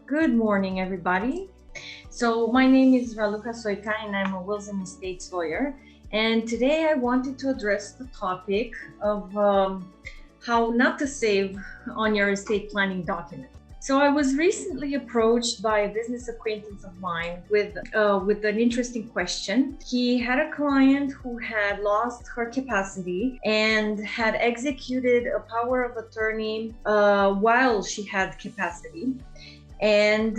Good morning, everybody. So my name is Raluca Soika and I'm a wills and estates lawyer. And today I wanted to address the topic of how not to save on your estate planning document. So I was recently approached by a business acquaintance of mine with an interesting question. He had a client who had lost her capacity and had executed a power of attorney while she had capacity. And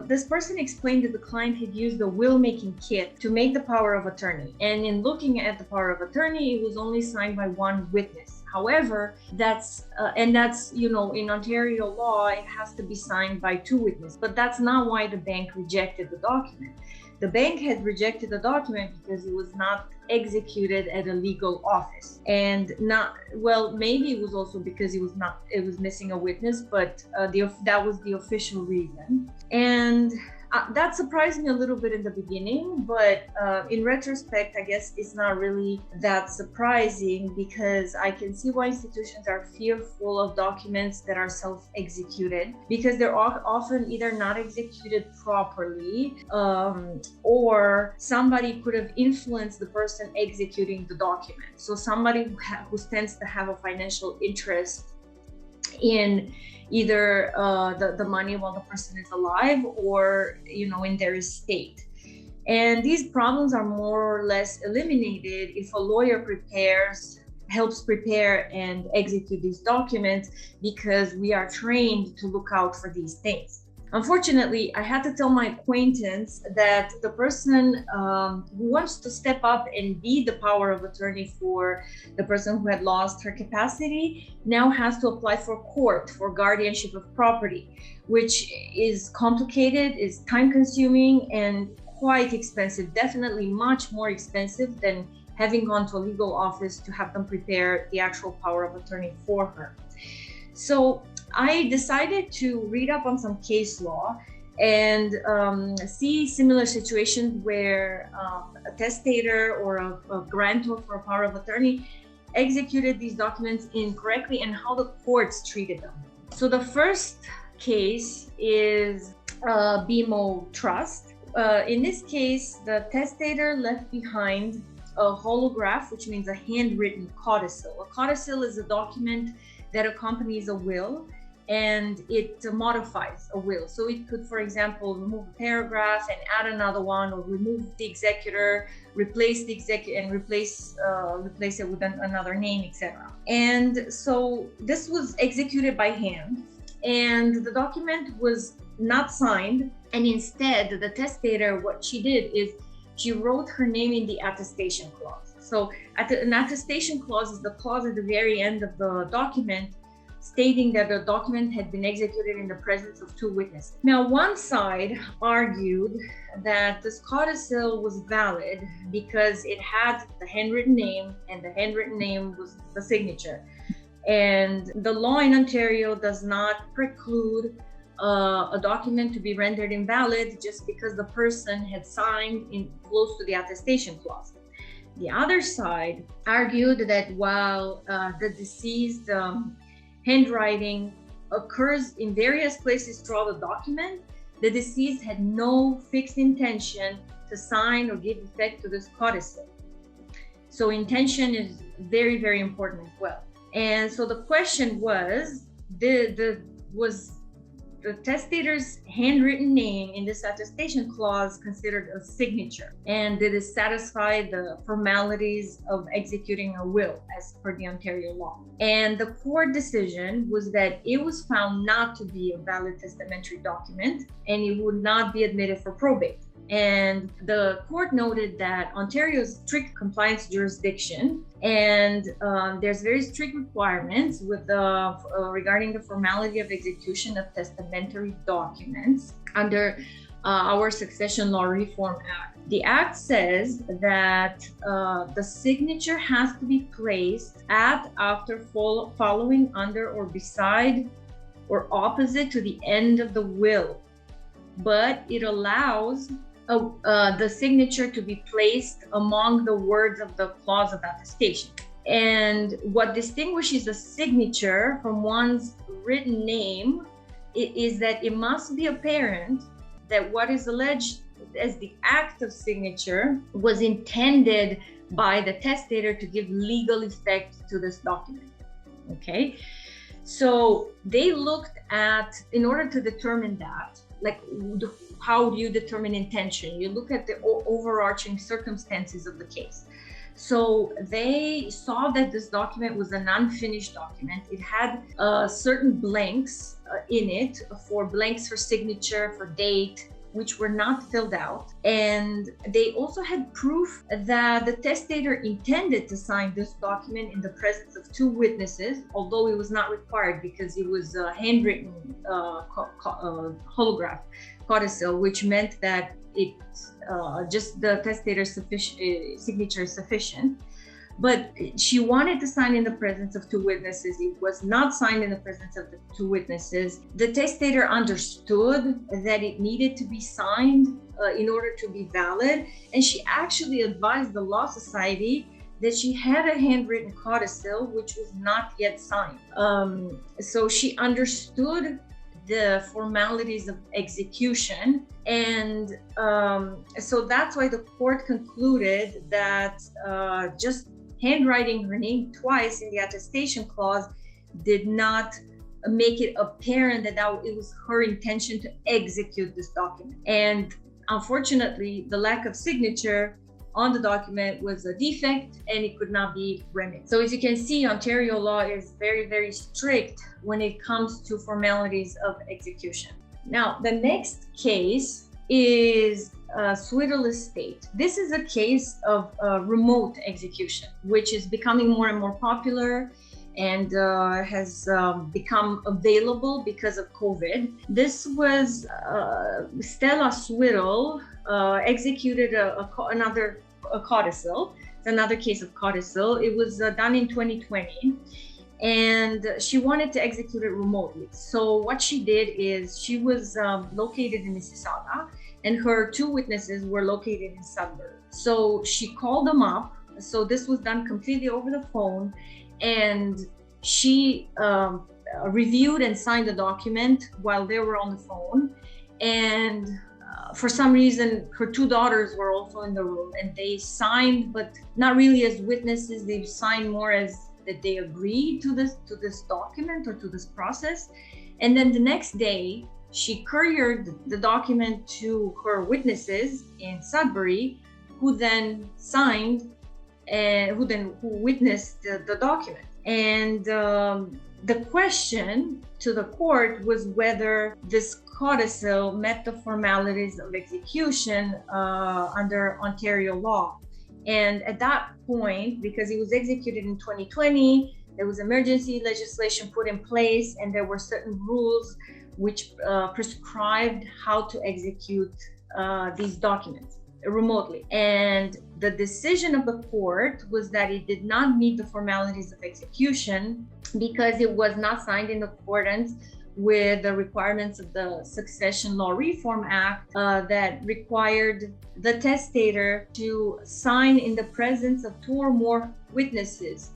this person explained that the client had used a will-making kit to make the power of attorney. And in looking at the power of attorney, it was only signed by one witness. However, that's in Ontario law, it has to be signed by two witnesses. But that's not why the bank rejected the document. The bank had rejected the document because it was not executed at a legal office, and maybe it was also because it was missing a witness, but that was the official reason. And that surprised me a little bit in the beginning, but in retrospect, I guess it's not really that surprising, because I can see why institutions are fearful of documents that are self-executed, because they're often either not executed properly, or somebody could have influenced the person executing the document. So somebody who tends to have a financial interest in either the money while the person is alive, or in their estate. And these problems are more or less eliminated if a lawyer helps prepare and execute these documents, because we are trained to look out for these things. Unfortunately, I had to tell my acquaintance that the person who wants to step up and be the power of attorney for the person who had lost her capacity now has to apply for court for guardianship of property, which is complicated, is time-consuming, and quite expensive, definitely much more expensive than having gone to a legal office to have them prepare the actual power of attorney for her. So I decided to read up on some case law and see similar situations where a testator or a grantor for a power of attorney executed these documents incorrectly and how the courts treated them. So the first case is BMO Trust. In this case, the testator left behind a holograph, which means a handwritten codicil. A codicil is a document that accompanies a will, and it modifies a will. So it could, for example, remove a paragraph and add another one, or remove the executor, replace the executor, and replace it with another name, etc. And so this was executed by hand, and the document was not signed. And instead, the testator, what she did is she wrote her name in the attestation clause. So an attestation clause is the clause at the very end of the document stating that the document had been executed in the presence of two witnesses. Now, one side argued that this codicil was valid because it had the handwritten name, and the handwritten name was the signature. And the law in Ontario does not preclude a document to be rendered invalid just because the person had signed in close to the attestation clause. The other side argued that while the deceased handwriting occurs in various places throughout the document, the deceased had no fixed intention to sign or give effect to this codicil. So intention is very, very important as well. And so the question was, was the testator's handwritten name in this attestation clause considered a signature, and did it satisfy the formalities of executing a will as per the Ontario law? And the court decision was that it was found not to be a valid testamentary document, and it would not be admitted for probate. And the court noted that Ontario's strict compliance jurisdiction, and there's very strict requirements regarding the formality of execution of testamentary documents under our Succession Law Reform Act. The Act says that the signature has to be placed at, after, following, under, or beside, or opposite to the end of the will, but it allows the signature to be placed among the words of the clause of attestation. And what distinguishes a signature from one's written name is that it must be apparent that what is alleged as the act of signature was intended by the testator to give legal effect to this document. Okay, so they looked at, in order to determine that, like, how do you determine intention? You look at the overarching circumstances of the case. So they saw that this document was an unfinished document. It had certain blanks in it, blanks for signature, for date, which were not filled out. And they also had proof that the testator intended to sign this document in the presence of two witnesses, although it was not required because it was a handwritten holograph codicil, which meant that just the testator's signature is sufficient. But she wanted to sign in the presence of two witnesses. It was not signed in the presence of the two witnesses. The testator understood that it needed to be signed in order to be valid. And she actually advised the Law Society that she had a handwritten codicil, which was not yet signed. So she understood the formalities of execution. And so that's why the court concluded that just handwriting her name twice in the attestation clause did not make it apparent that it was her intention to execute this document. And unfortunately, the lack of signature on the document was a defect and it could not be remedied. So as you can see, Ontario law is very, very strict when it comes to formalities of execution. Now, the next case is Swiddle Estate. This is a case of remote execution, which is becoming more and more popular and has become available because of COVID. This was Stella Swiddle executed another codicil. It's another case of codicil. It was done in 2020. And she wanted to execute it remotely. So what she did is she was located in Mississauga and her two witnesses were located in Sudbury. So she called them up. So this was done completely over the phone, and she reviewed and signed the document while they were on the phone. And for some reason, her two daughters were also in the room, and they signed, but not really as witnesses. They signed more as that they agreed to this document or to this process. And then the next day, she couriered the document to her witnesses in Sudbury, who then signed and who witnessed the document. And the question to the court was whether this codicil met the formalities of execution under Ontario law. And at that point, because it was executed in 2020, there was emergency legislation put in place, and there were certain rules which prescribed how to execute these documents remotely. And the decision of the court was that it did not meet the formalities of execution because it was not signed in accordance with the requirements of the Succession Law Reform Act that required the testator to sign in the presence of two or more witnesses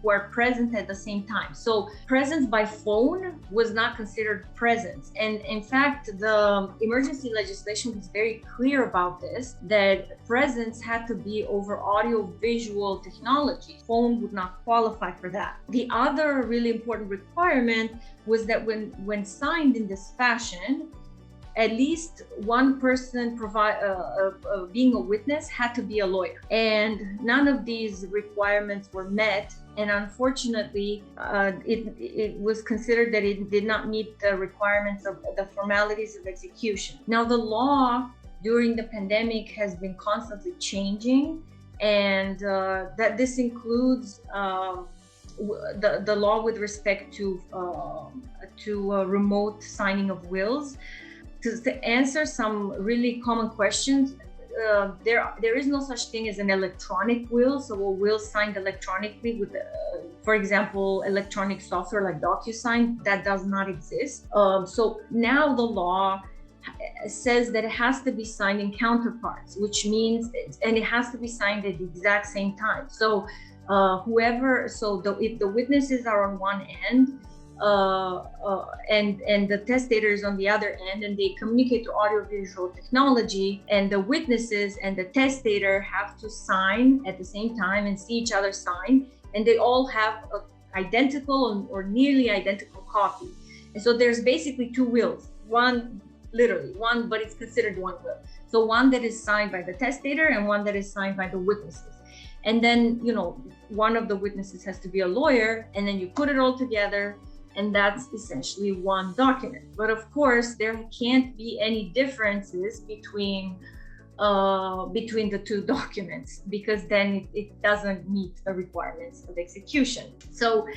who are present at the same time. So presence by phone was not considered presence. And in fact, the emergency legislation was very clear about this, that presence had to be over audio-visual technology. Phone would not qualify for that. The other really important requirement was that when signed in this fashion, at least one person being a witness had to be a lawyer. And none of these requirements were met. And unfortunately, it was considered that it did not meet the requirements of the formalities of execution. Now, the law during the pandemic has been constantly changing, and that this includes the law with respect to remote signing of wills. To answer some really common questions, there is no such thing as an electronic will. So a will signed electronically with, for example, electronic software like DocuSign, that does not exist. So now the law says that it has to be signed in counterparts, which means, and it has to be signed at the exact same time. So if the witnesses are on one end, and the testators on the other end, and they communicate to audiovisual technology, and the witnesses and the testator have to sign at the same time and see each other sign, and they all have a identical or nearly identical copy. And so there's basically two wills, literally one, but it's considered one will. So one that is signed by the testator and one that is signed by the witnesses. And then, one of the witnesses has to be a lawyer, and then you put it all together, and that's essentially one document. But of course, there can't be any differences between the two documents, because then it doesn't meet the requirements of execution. So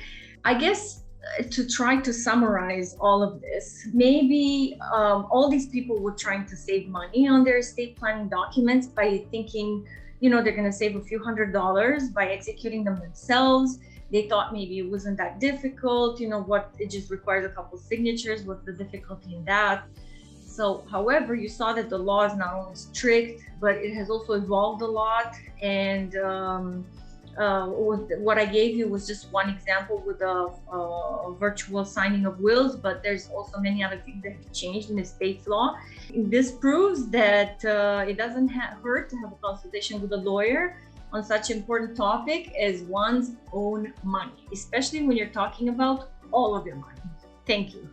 I guess to try to summarize all of this, maybe all these people were trying to save money on their estate planning documents by thinking, they're going to save a few $100s by executing them themselves. They thought maybe it wasn't that difficult, it just requires a couple signatures. What's the difficulty in that? So, however, you saw that the law is not only strict, but it has also evolved a lot. And what I gave you was just one example with a virtual signing of wills, but there's also many other things that have changed in estate law. This proves that it doesn't hurt to have a consultation with a lawyer on such an important topic as one's own money, especially when you're talking about all of your money. Thank you.